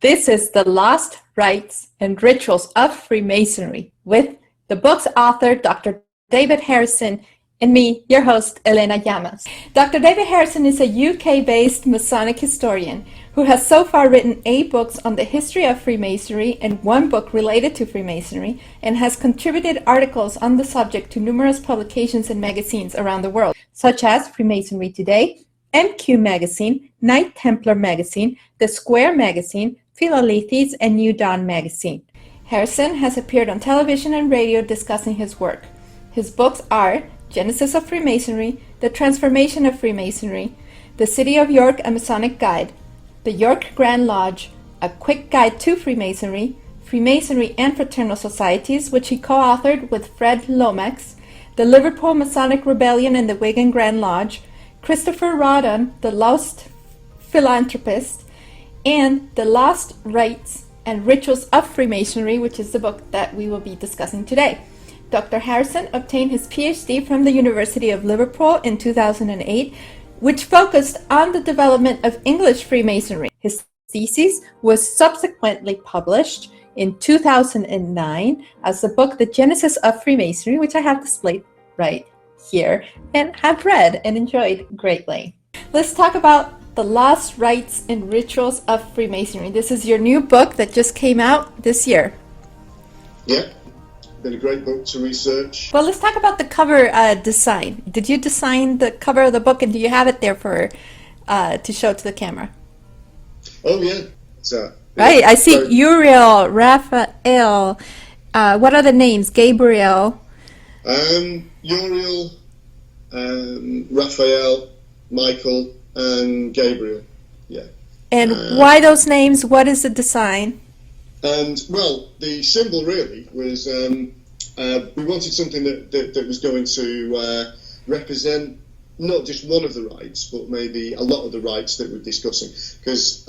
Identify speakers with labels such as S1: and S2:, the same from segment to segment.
S1: This is The Lost Rites and Rituals of Freemasonry with the book's author, Dr. David Harrison, and me, your host, Elena Llamas. Dr. David Harrison is a UK-based Masonic historian who has so far written 8 books on the history of Freemasonry and 1 book related to Freemasonry, and has contributed articles on the subject to numerous publications and magazines around the world, such as Freemasonry Today, MQ Magazine, Knight Templar Magazine, The Square Magazine, Philolithes, and New Dawn Magazine. Harrison has appeared on television and radio discussing his work. His books are Genesis of Freemasonry, The Transformation of Freemasonry, The City of York, A Masonic Guide, The York Grand Lodge, A Quick Guide to Freemasonry, Freemasonry and Fraternal Societies, which he co-authored with Fred Lomax, The Liverpool Masonic Rebellion and the Wigan Grand Lodge, Christopher Rawdon, The Lost Philanthropist, and The Lost Rites and Rituals of Freemasonry, which is the book that we will be discussing today. Dr. Harrison obtained his PhD from the University of Liverpool in 2008, which focused on the development of English Freemasonry. His thesis was subsequently published in 2009 as the book The Genesis of Freemasonry, which I have displayed right here and have read and enjoyed greatly. Let's talk about The Lost Rites and Rituals of Freemasonry. This is your new book that just came out this year.
S2: Yeah, been a great book to research.
S1: Well, let's talk about the cover design. Did you design the cover of the book, and do you have it there for to show to the camera?
S2: Oh yeah, so
S1: right. I see Uriel, Raphael. What are the names? Gabriel.
S2: Uriel, Raphael, Michael, and Gabriel. Yeah.
S1: And why those names? What is the design?
S2: And well, the symbol really was we wanted something that was going to represent not just one of the rites, but maybe a lot of the rites that we're discussing. Because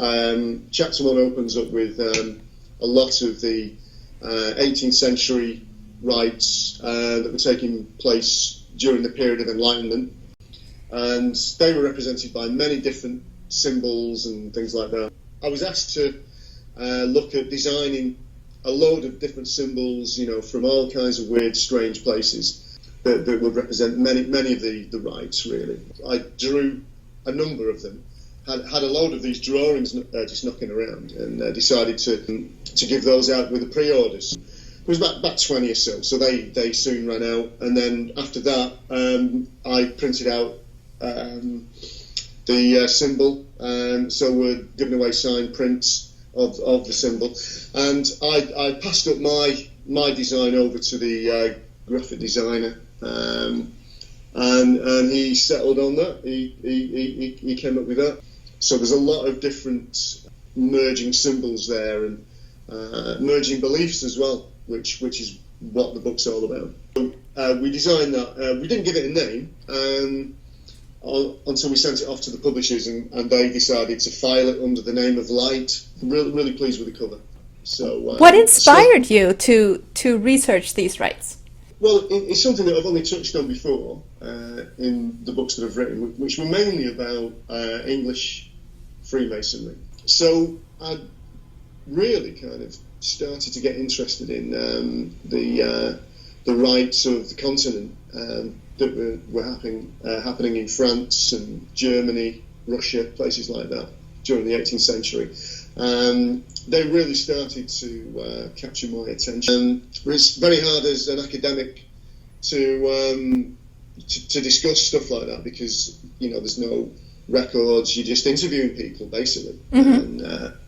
S2: Chapter 1 opens up with a lot of the 18th century rites that were taking place during the period of Enlightenment. And they were represented by many different symbols and things like that. I was asked to look at designing a load of different symbols, you know, from all kinds of weird, strange places that would represent many of the rites, really. I drew a number of them, had a load of these drawings just knocking around, and decided to give those out with the pre-orders. It was about 20 or so they soon ran out, and then after that I printed out the symbol, so we're giving away signed prints of the symbol, and I passed up my design over to the graphic designer, and he settled on that. He came up with that. So there's a lot of different merging symbols there, and merging beliefs as well, which is what the book's all about. So, we designed that. We didn't give it a name until we sent it off to the publishers, and they decided to file it under the name of Light. I'm really pleased with the cover. So,
S1: what inspired you to research these rites?
S2: Well, it's something that I've only touched on before in the books that I've written, which were mainly about English Freemasonry. So I really kind of started to get interested in the rites of the continent that were happening in France and Germany, Russia, places like that during the 18th century. They really started to capture my attention. It's very hard as an academic to discuss stuff like that, because you know there's no records. You're just interviewing people basically, and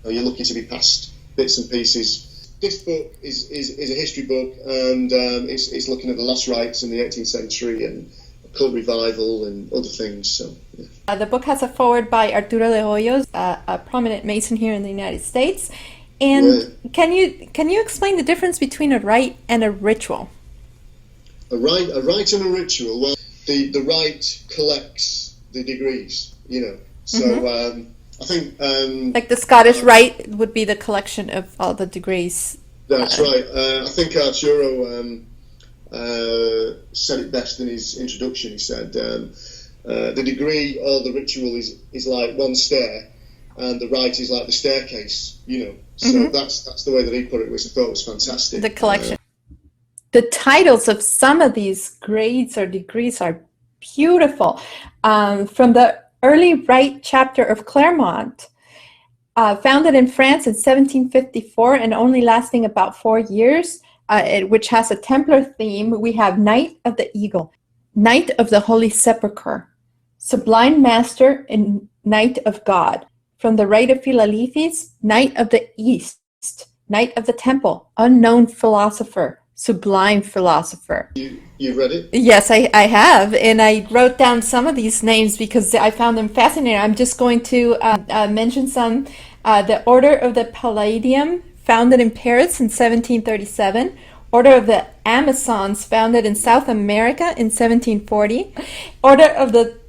S2: you're looking to be passed bits and pieces. This book is a history book, and it's looking at the lost rites in the 18th century and cult revival and other things. So yeah.
S1: The book has a foreword by Arturo de Hoyos, a prominent Mason here in the United States. And can you explain the difference between a rite and a ritual?
S2: A rite and a ritual. Well, the rite collects the degrees, you know. So I think
S1: like the Scottish rite would be the collection of all the degrees.
S2: That's right. I think Arturo said it best in his introduction. He said the degree or the ritual is like one stair, and the right is like the staircase, So that's the way that he put it, which I thought was fantastic.
S1: The collection. The titles of some of these grades or degrees are beautiful. From the early Rite chapter of Claremont, founded in France in 1754 and only lasting about 4 years, which has a Templar theme, we have Knight of the Eagle, Knight of the Holy Sepulchre, Sublime Master and Knight of God. From the Rite of Philalethes, Knight of the East, Knight of the Temple, Unknown Philosopher, Sublime Philosopher.
S2: You've read it?
S1: Yes, I have, and I wrote down some of these names because I found them fascinating. I'm just going to mention some. The Order of the Palladium, founded in Paris in 1737. Order of the Amazons, founded in South America in 1740. Order of the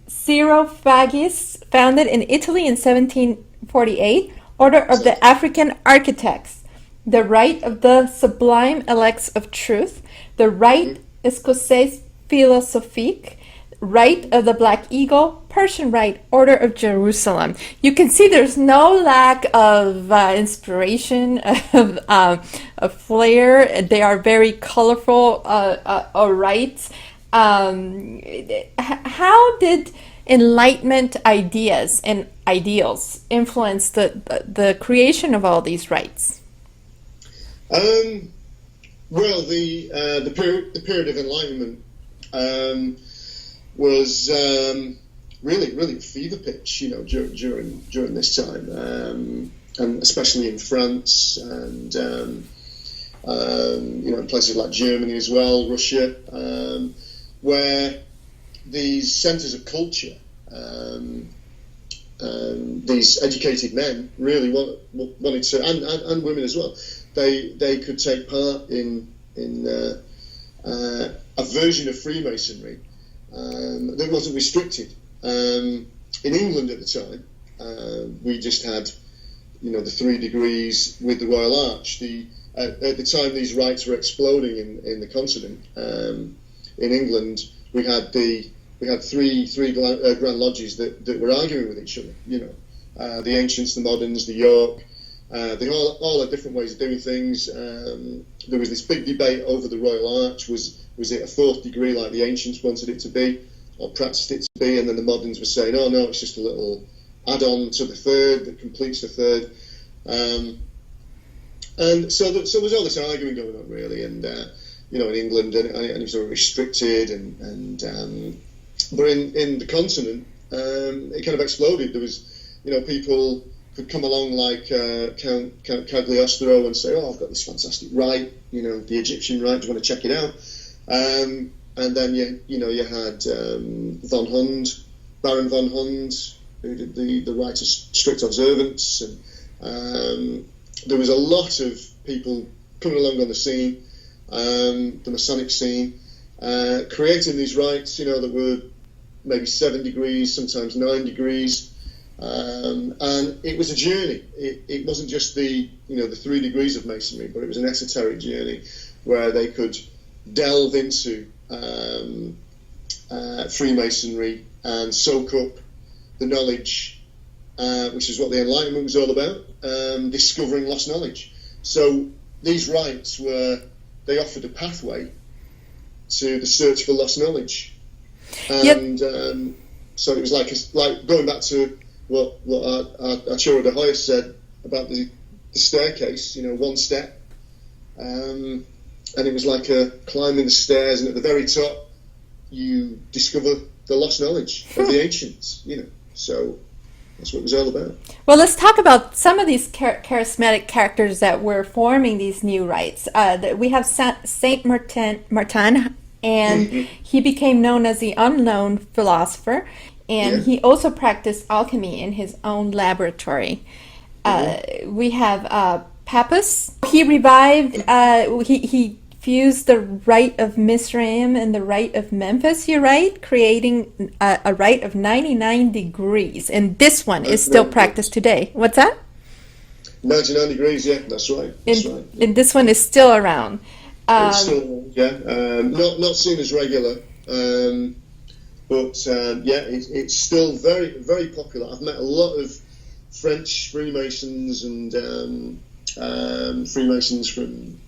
S1: Syrophagists, founded in Italy in 1748. Order of the African Architects. The Rite of the Sublime Elects of Truth. The Rite Escocese Philosophique. Rite of the Black Eagle, Persian Rite, Order of Jerusalem. You can see there's no lack of inspiration, of flair. They are very colorful rites. How did Enlightenment ideas and ideals influence the creation of all these rites?
S2: Well, the period of Enlightenment was really fever pitch, during this time, and especially in France and in places like Germany as well, Russia, where these centres of culture, these educated men really wanted to, and women as well, they could take part in a version of Freemasonry that wasn't restricted. In England at the time, we just had, the 3 degrees with the Royal Arch. At the time these rites were exploding in the continent, in England, we had three Grand Lodges that were arguing with each other. The Ancients, the Moderns, the York. They all had different ways of doing things. There was this big debate over the Royal Arch. Was it a 4th degree like the Ancients wanted it to be, or practiced it to be? And then the Moderns were saying, oh no, it's just a little add-on to the 3rd that completes the 3rd. And so there was all this arguing going on, really. And in England, and it was all restricted. But in the continent, it kind of exploded. There was, people could come along like Count Cagliostro and say, oh, I've got this fantastic rite, the Egyptian rite, do you want to check it out? And then you had von Hund, Baron von Hund, who did the rite of strict observance, and there was a lot of people coming along on the scene, the Masonic scene, creating these rites, that were maybe 7 degrees, sometimes 9 degrees. And it was a journey. It wasn't just the 3 degrees of Masonry, but it was an esoteric journey where they could delve into Freemasonry and soak up the knowledge, which is what the Enlightenment was all about, discovering lost knowledge. So these rites they offered a pathway to the search for lost knowledge, and so it was like going back to what our Chiro de Hoya said about the staircase, one step, and it was like climbing the stairs, and at the very top you discover the lost knowledge of the ancients, so that's what it was all about.
S1: Well, let's talk about some of these charismatic characters that were forming these new rites. We have Saint Martin, and he became known as the Unknown Philosopher. And he also practiced alchemy in his own laboratory. We have Pappus. He revived, he fused the rite of Mizraim and the rite of Memphis, you're right, creating a rite of 99 degrees. And this one is still practiced today. What's that?
S2: 99 degrees, yeah, that's right.
S1: And this one is still around.
S2: It's still, not seen as regular. But it's still very, very popular. I've met a lot of French Freemasons and Freemasons from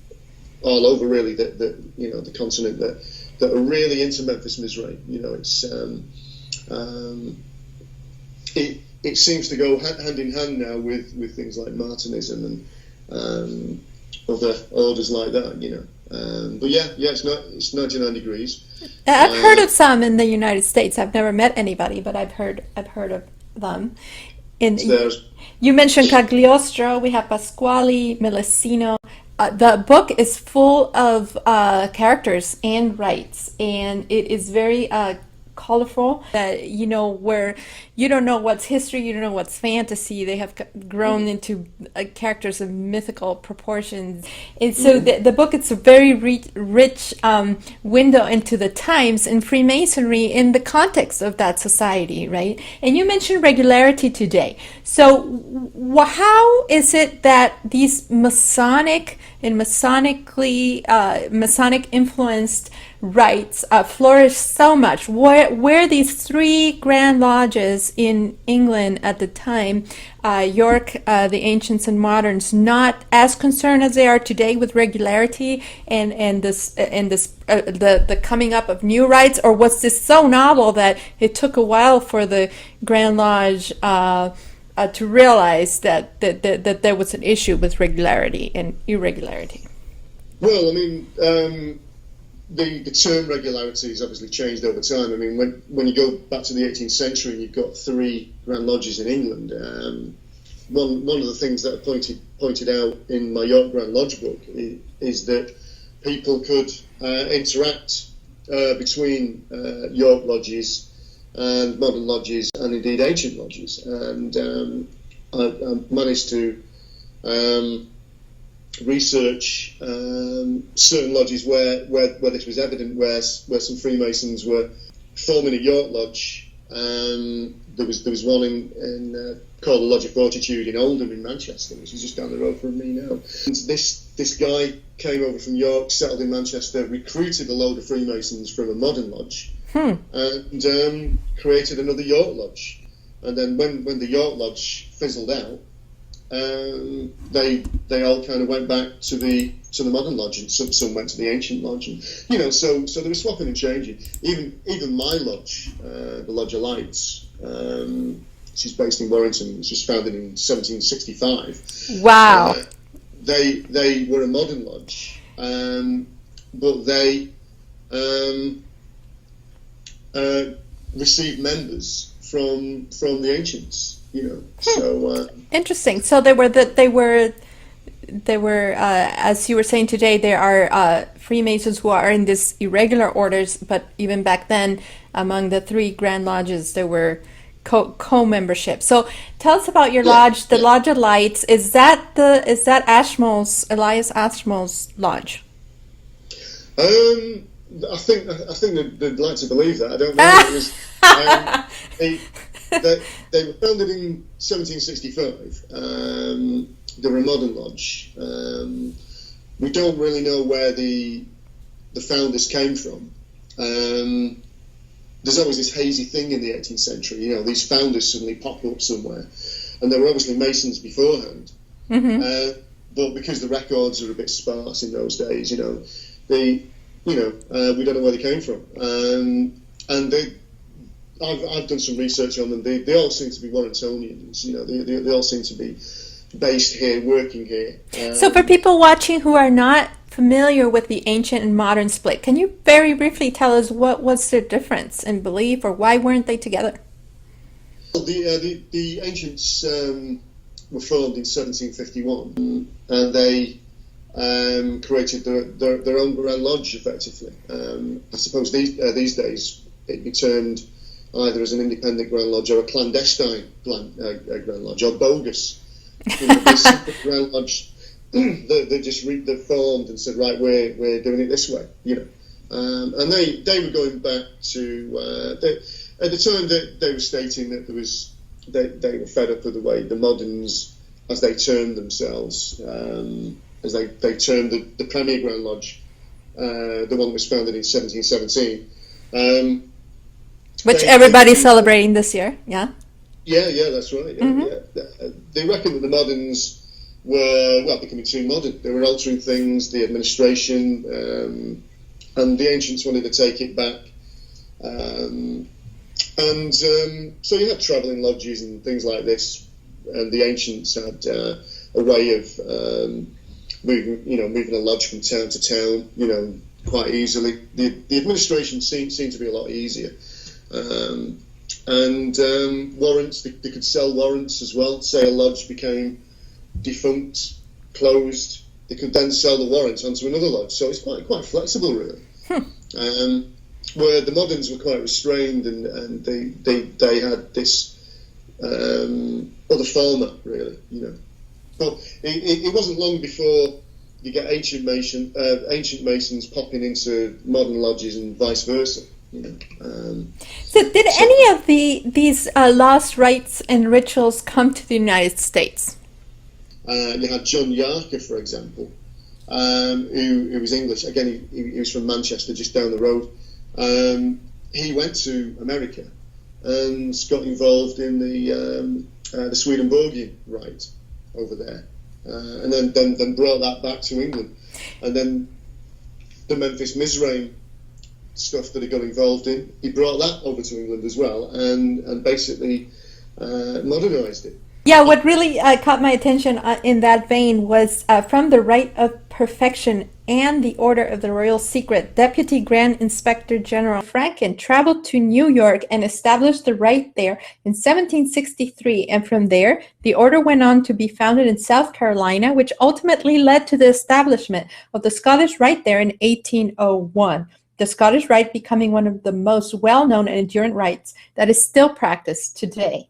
S2: all over, really, the continent that are really into Memphis Mizrahi. It's it seems to go hand in hand now with things like Martinism and other orders like that. But it's 99 degrees.
S1: I've heard of some in the United States. I've never met anybody, but I've heard of them. You mentioned Cagliostro. We have Pasquale, Melissino. The book is full of characters and rites, and it is very colorful. Where you don't know what's history, you don't know what's fantasy. They have grown into characters of mythical proportions, and so the book, it's a very rich window into the times in Freemasonry in the context of that society, right? And you mentioned regularity today. So how is it that these Masonic influenced rites flourish so much? Where these three Grand Lodges in England at the time, York, the Ancients and Moderns, not as concerned as they are today with regularity and the coming up of new rites, or was this so novel that it took a while for the Grand Lodge to realize that there was an issue with regularity and irregularity?
S2: Well, I mean, the term regularity has obviously changed over time. I mean, when you go back to the 18th century, you've got three Grand Lodges in England. One of the things that I pointed out in my York Grand Lodge book is that people could interact between York lodges and modern lodges and indeed ancient lodges. And I managed to research certain lodges where this was evident, where some Freemasons were forming a York Lodge. There was one in called the Lodge of Fortitude in Oldham in Manchester, which is just down the road from me now. And this guy came over from York, settled in Manchester, recruited a load of Freemasons from a modern lodge, and created another York Lodge. And then when the York Lodge fizzled out, they all kind of went back to the modern lodge, and some went to the ancient lodge, and so they were swapping and changing. Even my lodge, the Lodge of Lights, which is based in Warrington, which was founded in 1765.
S1: Wow.
S2: They were a modern lodge, but they received members from the ancients. So
S1: interesting. So they were as you were saying today, there are Freemasons who are in these irregular orders, but even back then, among the three Grand Lodges, there were co-membership. So tell us about your lodge, the Lodge of Lights. Is that Elias Ashmole's lodge?
S2: I think they'd like to believe that. I don't know. They were founded in 1765. They were a modern lodge. We don't really know where the founders came from. There's always this hazy thing in the 18th century. These founders suddenly pop up somewhere, and they were obviously Masons beforehand. Mm-hmm. But because the records are a bit sparse in those days, we don't know where they came from. And I've done some research on them. They all seem to be Warringtonians. They all seem to be based here, working here.
S1: So for people watching who are not familiar with the ancient and modern split, can you very briefly tell us what was their difference in belief, or why weren't they together?
S2: Well, the ancients were formed in 1751, and they created their own Grand Lodge, effectively. I suppose these days it'd be termed either as an independent Grand Lodge or a clandestine Grand Lodge, or bogus. This Grand Lodge, they formed and said, right, we're doing it this way, and they were going back to at the time they were stating that they were fed up with the way the moderns, as they termed themselves, as they termed the Premier Grand Lodge, the one that was founded in 1717. Which
S1: everybody's celebrating this year, yeah?
S2: Yeah, that's right. Yeah,
S1: mm-hmm.
S2: they reckon that the moderns were, well, becoming too modern. They were altering things, the administration, and the ancients wanted to take it back. So you had travelling lodges and things like this, and the ancients had a way of moving a lodge from town to town, quite easily. The administration seemed to be a lot easier. Warrants, they could sell warrants as well. Say a lodge became defunct, closed, they could then sell the warrants onto another lodge. So it's quite flexible, really. Where the moderns were quite restrained, and they had this other format, really. But it wasn't long before you get ancient masons popping into modern lodges and vice versa.
S1: So did any of these lost rites and rituals come to the United States?
S2: You had John Yarker, for example, who was English. Again, he was from Manchester, just down the road. He went to America and got involved in the Swedenborgian rite over there, and then brought that back to England, and then the Memphis Mizraim stuff that he got involved in, he brought that over to England as well, and basically modernised it.
S1: Yeah, what really caught my attention in that vein was from the Rite of Perfection and the Order of the Royal Secret, Deputy Grand Inspector General Franken traveled to New York and established the rite there in 1763, and from there, the order went on to be founded in South Carolina, which ultimately led to the establishment of the Scottish Rite there in 1801. The Scottish Rite becoming one of the most well-known and enduring rites that is still practiced today.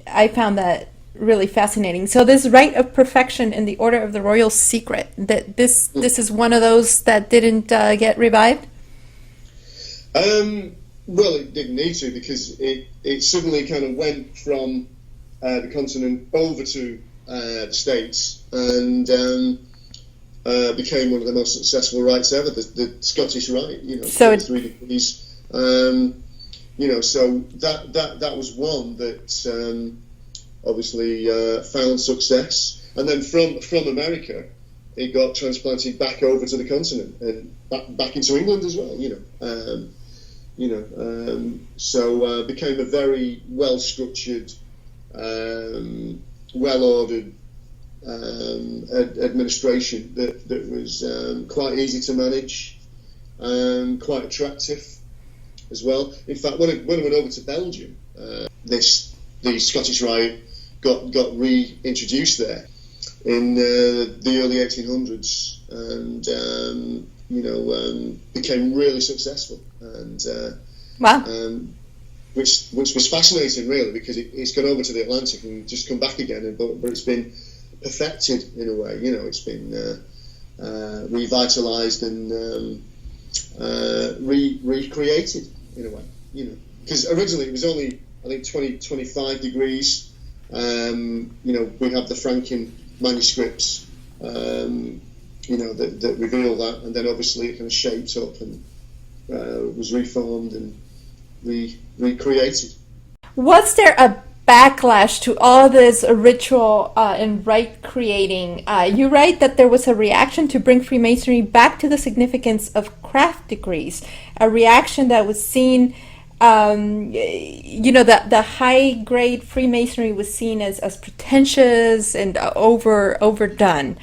S1: I found that really fascinating. So this Rite of Perfection in the Order of the Royal Secret, that this is one of those that didn't get revived?
S2: Well, it didn't need to, because it suddenly kind of went from the continent over to the States, and became one of the most successful rites ever, the Scottish Rite,
S1: so
S2: 3 degrees. So that was one that obviously found success, and then from America it got transplanted back over to the continent and back into England as well. So became a very well structured, well ordered administration that was quite easy to manage, quite attractive as well. In fact, when I went over to Belgium, the Scottish Rite got reintroduced there in the early 1800s, and became really successful, and
S1: wow.
S2: Which was fascinating, really, because it's gone over to the Atlantic and just come back again, but it's been perfected in a way. It's been revitalized and recreated in a way. Because originally it was only, I think, 25 degrees. We have the Franken manuscripts, that reveal that, and then obviously it kind of shaped up and was reformed and recreated.
S1: Was there a backlash to all this ritual and rite creating? You write that there was a reaction to bring Freemasonry back to the significance of craft degrees, a reaction that was seen. The high grade Freemasonry was seen as pretentious and overdone.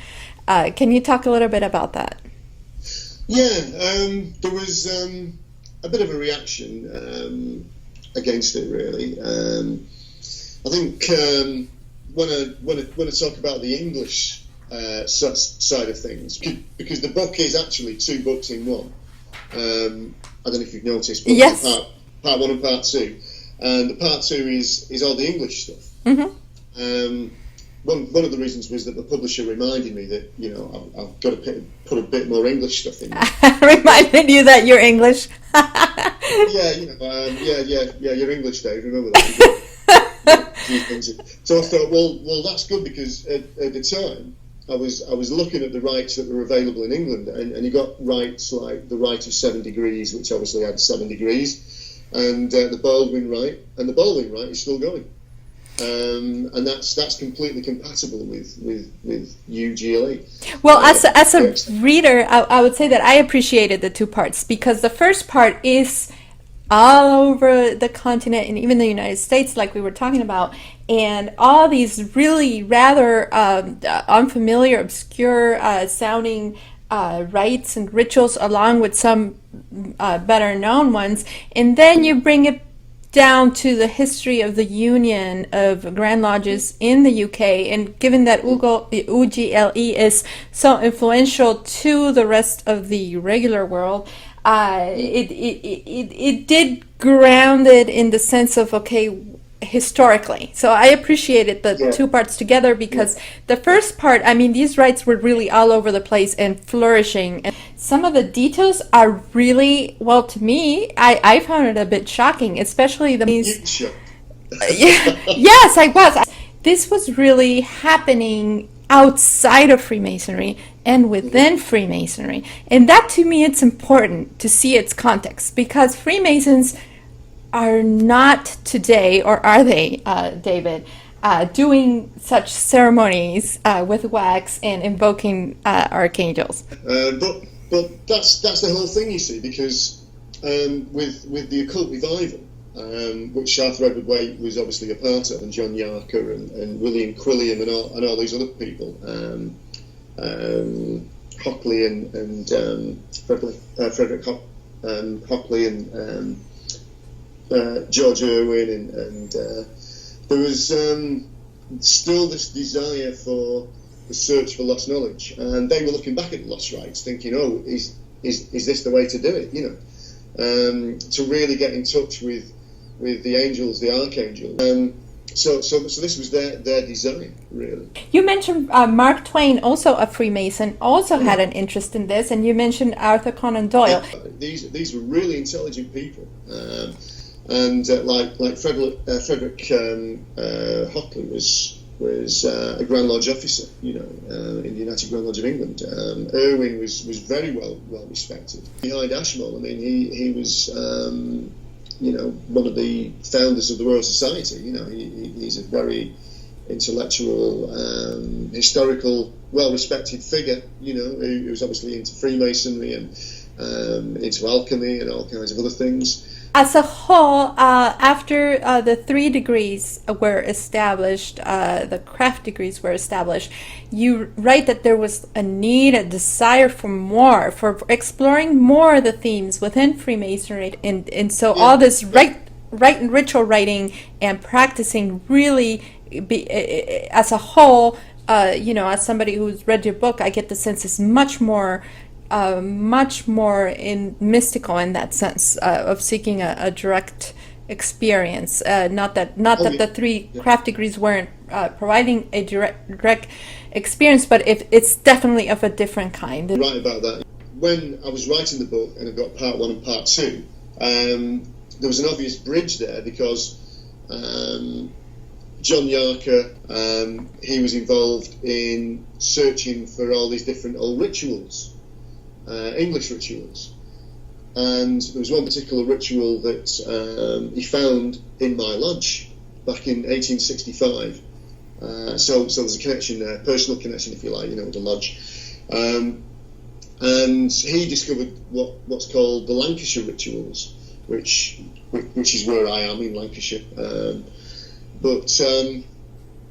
S1: Can you talk a little bit about that?
S2: Yeah, there was a bit of a reaction against it, really. I think when I talk about the English side of things, because the book is actually 2 books in one. I don't know if you've noticed, but
S1: yes.
S2: Part 1 and Part 2, and the Part 2 is all the English stuff.
S1: Mm-hmm.
S2: One of the reasons was that the publisher reminded me that I've got to put a bit more English stuff in there.
S1: Reminded you that you're English.
S2: You're English, Dave. Remember that. So I thought, well, that's good, because at the time I was looking at the rites that were available in England, and you got rites like the Rite of 7 degrees, which obviously had 7 degrees. And the Baldwin Rite, and the Baldwin Rite is still going. and that's completely compatible with UGLE.
S1: Well, as a reader, I would say that I appreciated the two parts, because the first part is all over the continent and even the United States, like we were talking about, and all these really rather unfamiliar, obscure sounding rites and rituals, along with some better known ones, and then you bring it down to the history of the Union of Grand Lodges in the UK, and given that UGLE is so influential to the rest of the regular world, it did ground it in the sense of, okay, historically. So I appreciated the two parts together, because the first part, I mean, these rites were really all over the place and flourishing. And some of the details are really, well, to me, I found it a bit shocking, especially the... Yes, I was. This was really happening outside of Freemasonry and within Freemasonry. And that, to me, it's important to see its context, because Freemasons are not today, or are they, David, doing such ceremonies with wax and invoking archangels?
S2: But that's the whole thing, you see, because with the occult revival, which Arthur Edward Waite was obviously a part of, and John Yarker and William Quilliam and all these other people, Hockley and Frederick Hockley and George Irwin, and there was still this desire for the search for lost knowledge, and they were looking back at the lost rites, thinking, "Oh, is this the way to do it?" You know, to really get in touch with the angels, the archangels. So this was their design, really.
S1: You mentioned Mark Twain, also a Freemason, also had an interest in this, and you mentioned Arthur Conan Doyle.
S2: These were really intelligent people. And like Frederick Hockley was a Grand Lodge officer, you know, in the United Grand Lodge of England. Irwin was very well respected. Behind Ashmole, I mean, he was you know, one of the founders of the Royal Society. You know, he's a very intellectual, historical, well respected figure. You know, who was obviously into Freemasonry and into alchemy and all kinds of other things.
S1: As a whole, after the 3 degrees were established, the craft degrees were established, you write that there was a need, a desire for more, for exploring more of the themes within Freemasonry, and so all this rite and ritual writing and practicing really, as a whole, you know, as somebody who's read your book, I get the sense it's much more in mystical, in that sense, of seeking a direct experience. Not that the 3 craft degrees weren't providing a direct experience, but it's definitely of a different kind.
S2: Right about that. When I was writing the book, and I got part 1 and part 2, there was an obvious bridge there, because John Yarker, he was involved in searching for all these different old rituals. English rituals, and there was one particular ritual that he found in my lodge back in 1865. So there's a connection there, personal connection, if you like, you know, with the lodge. And he discovered what's called the Lancashire Rituals, which is where I am, in Lancashire. But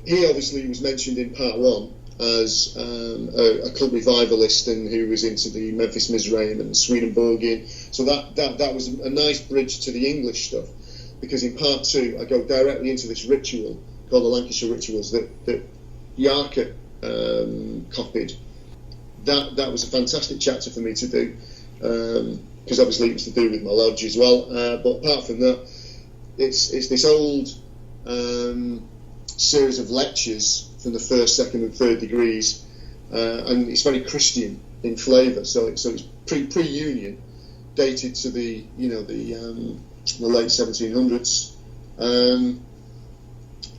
S2: he obviously was mentioned in part 1 as a cult revivalist, and who was into the Memphis Mizraim and Swedenborgian. So that was a nice bridge to the English stuff, because in part 2 I go directly into this ritual called the Lancashire Rituals that Yarker copied. That was a fantastic chapter for me to do, because obviously it was to do with my lodge as well. But apart from that, it's this old series of lectures from the 1st, 2nd and 3rd degrees, and it's very Christian in flavour. So it's pre-Union, dated to the late 1700s,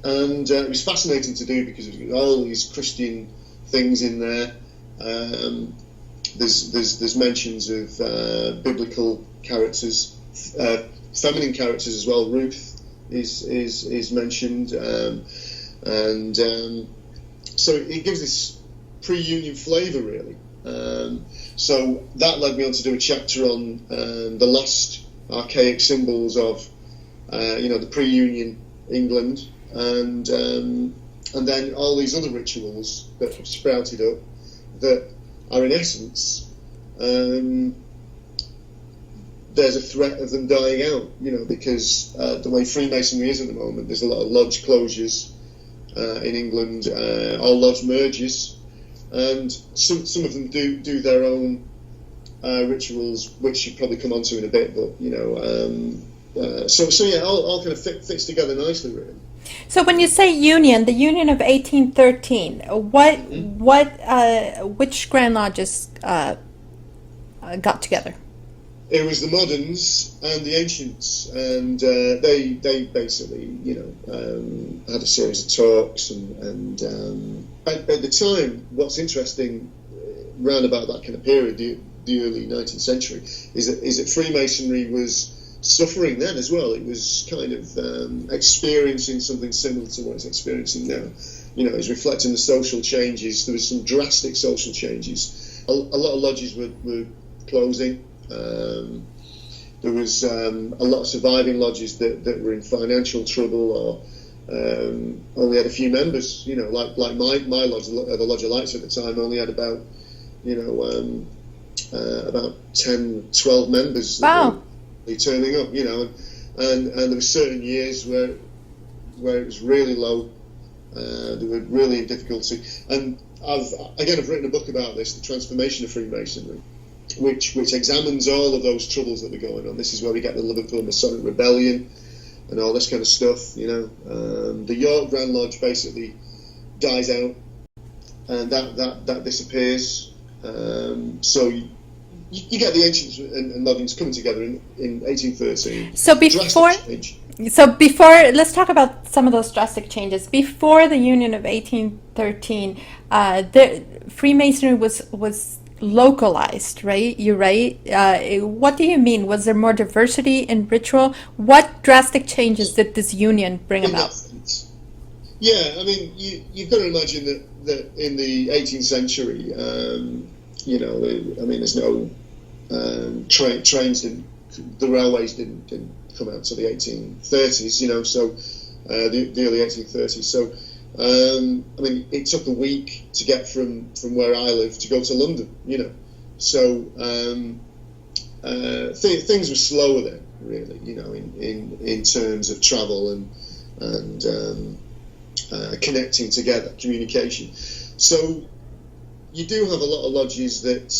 S2: and it was fascinating to do, because there's all these Christian things in there. There's mentions of biblical characters, feminine characters as well. Ruth is mentioned. and so it gives this pre-union flavour, really. So that led me on to do a chapter on the lost archaic symbols of, the pre-union England, and then all these other rituals that have sprouted up that are in essence, there's a threat of them dying out, because the way Freemasonry is at the moment, there's a lot of lodge closures in England, or lodge mergers, and some of them do their own rituals, which you probably come on to in a bit, but so yeah, all kind of fits together nicely, really.
S1: So when you say union, the Union of 1813, which Grand Lodges got together?
S2: It was the moderns and the ancients, and they basically, had a series of talks, and at the time, what's interesting, round about that kind of period, the early 19th century, is that Freemasonry was suffering then as well. It was kind of experiencing something similar to what it's experiencing now. It's reflecting the social changes. There was some drastic social changes. A lot of lodges were closing. There was a lot of surviving lodges that were in financial trouble, or only had a few members. Like my lodge, the Lodge of Lights at the time, only had about 10, 12 members.
S1: Wow.
S2: Turning up, and there were certain years where it was really low. They were really in difficulty, and I've written a book about this, the transformation of Freemasonry, which examines all of those troubles that were going on. This is where we get the Liverpool Masonic Rebellion and all this kind of stuff. The York Grand Lodge basically dies out, and that disappears. So you get the ancients and moderns coming together in 1813.
S1: So before, let's talk about some of those drastic changes. Before the Union of 1813, Freemasonry was localized, right? You're right. What do you mean? Was there more diversity in ritual? What drastic changes did this union bring about?
S2: Yeah, I mean, you've got to imagine that in the 18th century, there's no trains the railways didn't come out till the 1830s, so the early 1830s. So it took a week to get from where I live to go to London, So things were slower then, really, in terms of travel and connecting together, communication. So you do have a lot of lodges that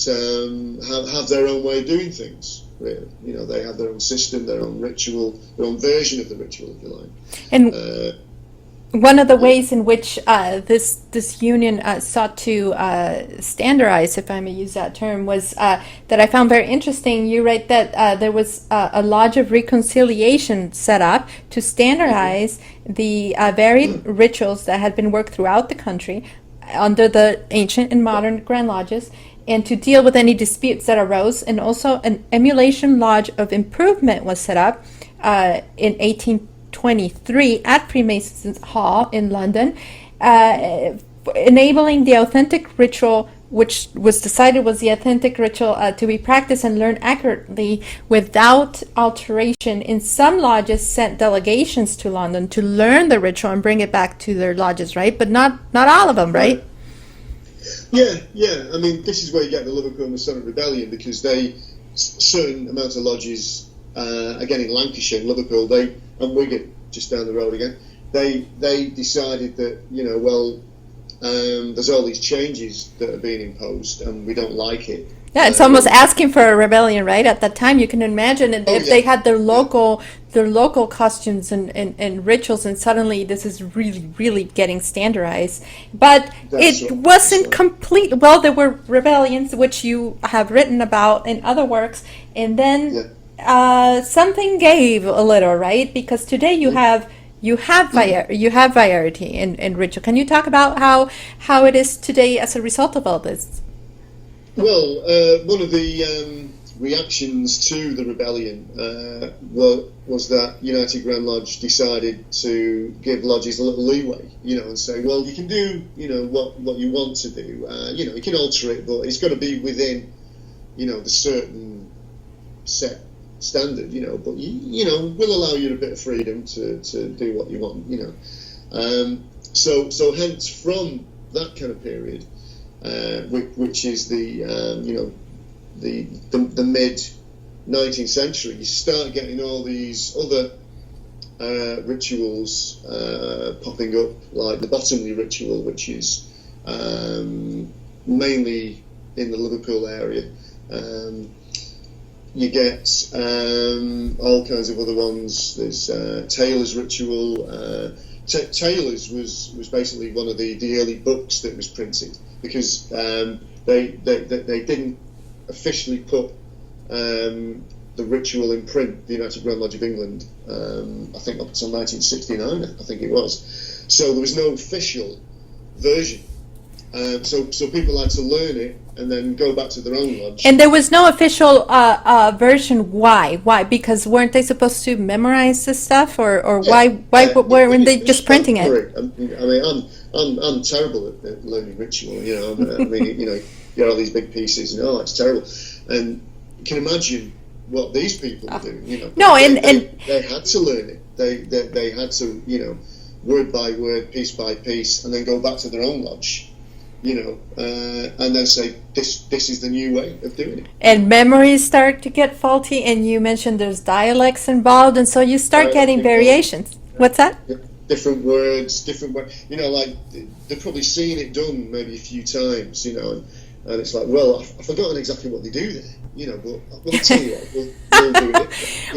S2: have their own way of doing things, really. They have their own system, their own ritual, their own version of the ritual, if you like.
S1: And one of the ways in which this union sought to standardize, if I may use that term, was that I found very interesting. You write that there was a Lodge of Reconciliation set up to standardize the varied rituals that had been worked throughout the country under the ancient and modern Grand Lodges, and to deal with any disputes that arose. And also an Emulation Lodge of Improvement was set up in 1823 at Freemasons Hall in London, enabling the authentic ritual, which was decided was the authentic ritual, to be practiced and learned accurately without alteration. In some lodges sent delegations to London to learn the ritual and bring it back to their lodges, right? But not all of them, right?
S2: Yeah. I mean, this is where you get the Liverpool Masonic Rebellion, because certain amounts of lodges, again in Lancashire, Liverpool, and Wigan, just down the road again, they decided that, there's all these changes that are being imposed and we don't like it.
S1: Yeah, it's almost asking for a rebellion, right? At that time, you can imagine they had their local costumes and rituals, and suddenly this is really, really getting standardized. But it wasn't complete. Well, there were rebellions, which you have written about in other works, and then something gave a little, right? Because today you have variety in ritual. Can you talk about how it is today as a result of all this?
S2: Well, one of the reactions to the rebellion was that United Grand Lodge decided to give lodges a little leeway, and say, well, you can do, what you want to do, you can alter it, but it's got to be within, the certain set standard, but we'll allow you a bit of freedom to do what you want, So hence from that kind of period, which is the mid 19th century, you start getting all these other rituals popping up, like the Bottomley ritual, which is mainly in the Liverpool area. You get all kinds of other ones. There's Taylor's ritual. Taylor's was basically one of the early books that was printed, because they didn't officially put the ritual in print, the United Grand Lodge of England, I think up until 1969, I think it was. So there was no official version. So people had to learn it and then go back to their own lodge.
S1: And there was no official version. Why? Why? Because weren't they supposed to memorize this stuff, or why weren't they just printing it?
S2: I mean, I'm terrible at learning ritual. I mean, you get all these big pieces, and it's terrible. And you can imagine what these people were doing.
S1: No,
S2: they had to learn it. They had to, word by word, piece by piece, and then go back to their own lodge. And then say, this is the new way of doing it. And memories
S1: start to get faulty, and you mentioned there's dialects involved, and so you start getting variations. What's that?
S2: Different words, like they've probably seen it done maybe a few times, and it's like, well, I've forgotten exactly what they do there, but I'll tell you what, we'll do it.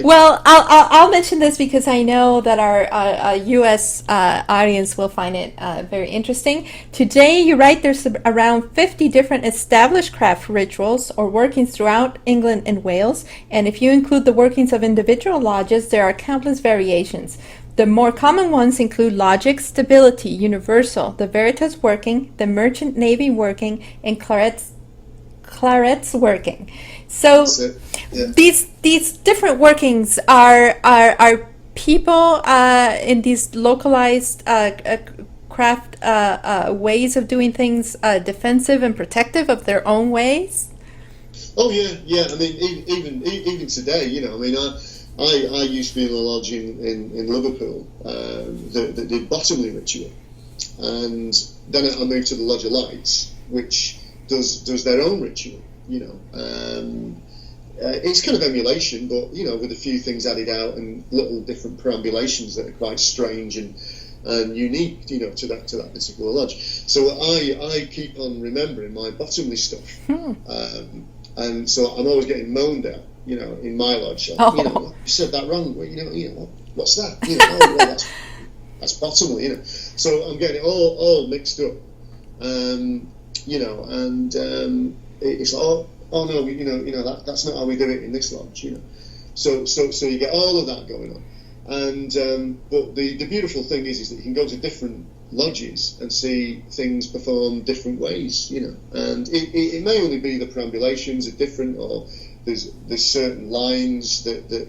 S1: Well, I'll mention this because I know that our U.S. audience will find it very interesting. Today, you write there's around 50 different established craft rituals or workings throughout England and Wales, and if you include the workings of individual lodges, there are countless variations. The more common ones include logic, stability, universal, the Veritas working, the Merchant Navy working, and Claret's working. So these different workings are people in these localized craft ways of doing things defensive and protective of their own ways.
S2: Oh yeah. I mean, even today, I used to be in a lodge in Liverpool that did Bottomley ritual, and then I moved to the Lodge of Lights, which does their own ritual. It's kind of emulation, but with a few things added out and little different perambulations that are quite strange and unique, to that particular lodge. So I keep on remembering my Bottomley stuff, and so I'm always getting moaned at. In my lodge, you said that wrong. What's that? Well, that's Bottomley. So I'm getting it all mixed up. It's like, oh no, that's not how we do it in this lodge. So you get all of that going on, and but the beautiful thing is that you can go to different lodges and see things performed different ways. And it may only be the perambulations are different, or there's certain lines that are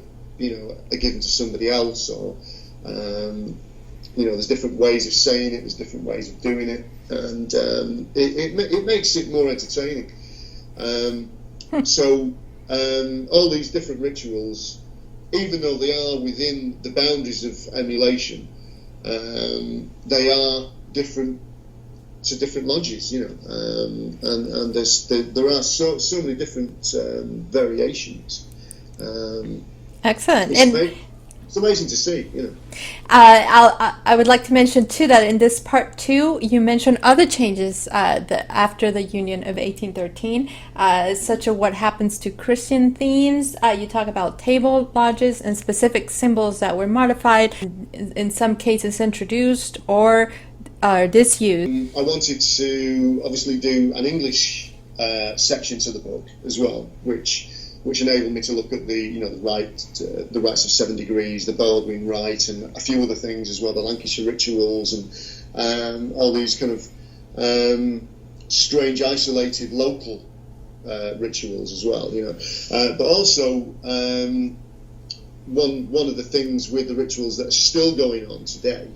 S2: given to somebody else, or there's different ways of saying it, there's different ways of doing it, and it makes it more entertaining. So all these different rituals, even though they are within the boundaries of emulation, they are different to different lodges, and there are so many different variations.
S1: Excellent.
S2: It's amazing to see,
S1: I would like to mention too that in this part 2, you mentioned other changes after the Union of 1813, such as what happens to Christian themes. You talk about table lodges and specific symbols that were modified, in some cases introduced or disused.
S2: I wanted to obviously do an English section to the book as well, which enabled me to look at the rites of 7 degrees, the Baldwin rite, and a few other things as well, the Lancashire Rituals, and all these kind of strange, isolated, local rituals as well, but also one of the things with the rituals that are still going on today,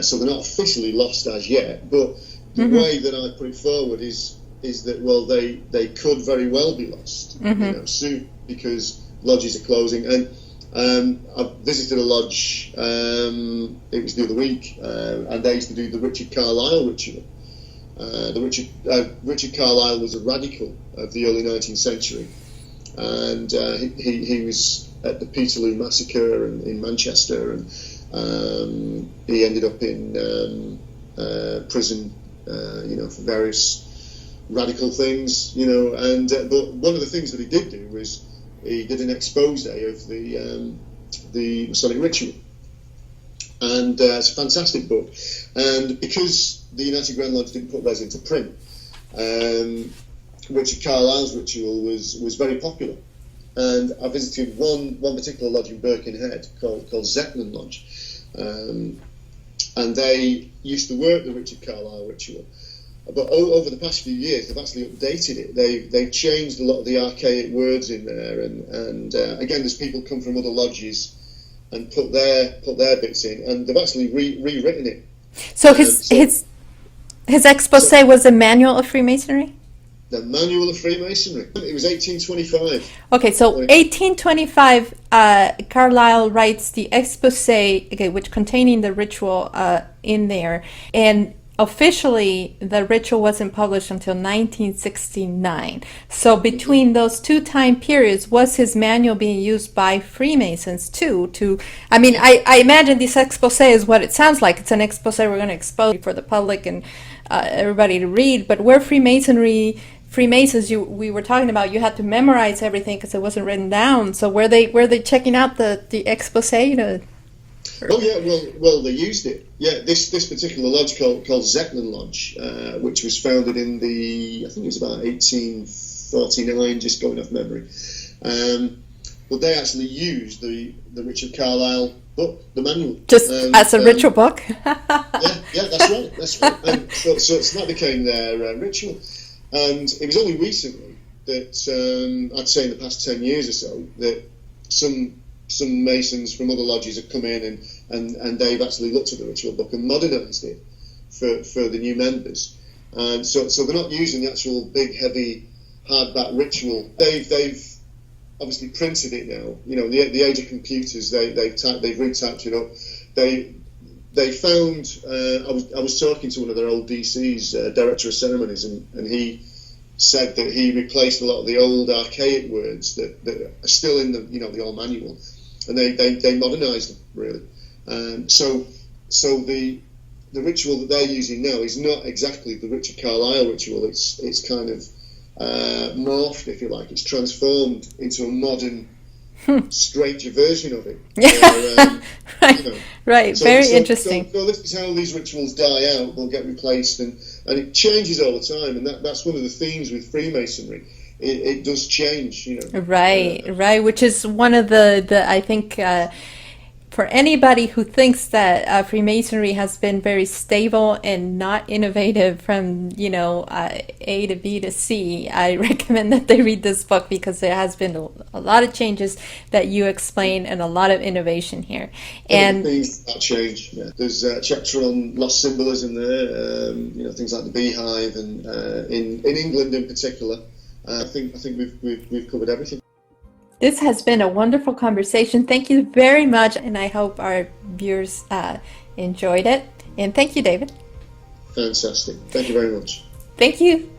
S2: so they're not officially lost as yet, but the way that I put it forward is that, well, they could very well be lost soon, because lodges are closing. And I've visited a lodge, it was the other week, and they used to do the Richard Carlisle ritual. Richard Carlisle was a radical of the early 19th century, and he was at the Peterloo massacre in Manchester, and he ended up in prison, for various radical things, but one of the things that he did do was he did an expose of the Masonic ritual, and it's a fantastic book. And because the United Grand Lodge didn't put theirs into print, Richard Carlisle's ritual was very popular. And I visited one particular lodge in Birkenhead called Zetland Lodge, and they used to work the Richard Carlisle ritual. But over the past few years, they've actually updated it. They've changed a lot of the archaic words in there, and again, there's people come from other lodges and put their bits in, and they've actually rewritten it.
S1: So his expose was a manual of Freemasonry?
S2: The Manual of Freemasonry. It was 1825.
S1: Okay, so 1825, Carlisle writes the expose, which containing the ritual in there, and officially the ritual wasn't published until 1969. So between those two time periods, was his manual being used by Freemasons too? I imagine this expose is what it sounds like. It's an expose we're going to expose for the public and everybody to read. But where Freemasons, we were talking about, you had to memorize everything because it wasn't written down. So were they checking out the expose?
S2: Oh yeah, well they used it. Yeah, this particular lodge called Zetland Lodge, which was founded in I think it was about 1849, just going off memory. But they actually used the Richard Carlisle book, the manual,
S1: just as a ritual book.
S2: yeah, that's right. And so that became their ritual. And it was only recently that I'd say in the past 10 years or so that some Masons from other lodges have come in and they've actually looked at the ritual book and modernised it for the new members. And so they're not using the actual big, heavy, hardback ritual. They've obviously printed it now. The age of computers, they've retyped it up. They found. I was talking to one of their old DCs, director of ceremonies, and he said that he replaced a lot of the old archaic words that are still in the old manual, and they modernised them really. So the ritual that they're using now is not exactly the Richard Carlisle ritual. It's kind of morphed, if you like. It's transformed into a modern, stranger version of it.
S1: Right. Very interesting.
S2: So this is how these rituals die out. They'll get replaced, and it changes all the time. And that's one of the themes with Freemasonry. It does change,
S1: Right. Which is one of the I think. For anybody who thinks that Freemasonry has been very stable and not innovative from, A to B to C, I recommend that they read this book because there has been a lot of changes that you explain and a lot of innovation here. And
S2: things that change. Yeah. There's a chapter on lost symbolism there, things like the beehive, and in England in particular. I think we've covered everything.
S1: This has been a wonderful conversation. Thank you very much, and I hope our viewers enjoyed it. And thank you, David.
S2: Fantastic. Thank you very much.
S1: Thank you.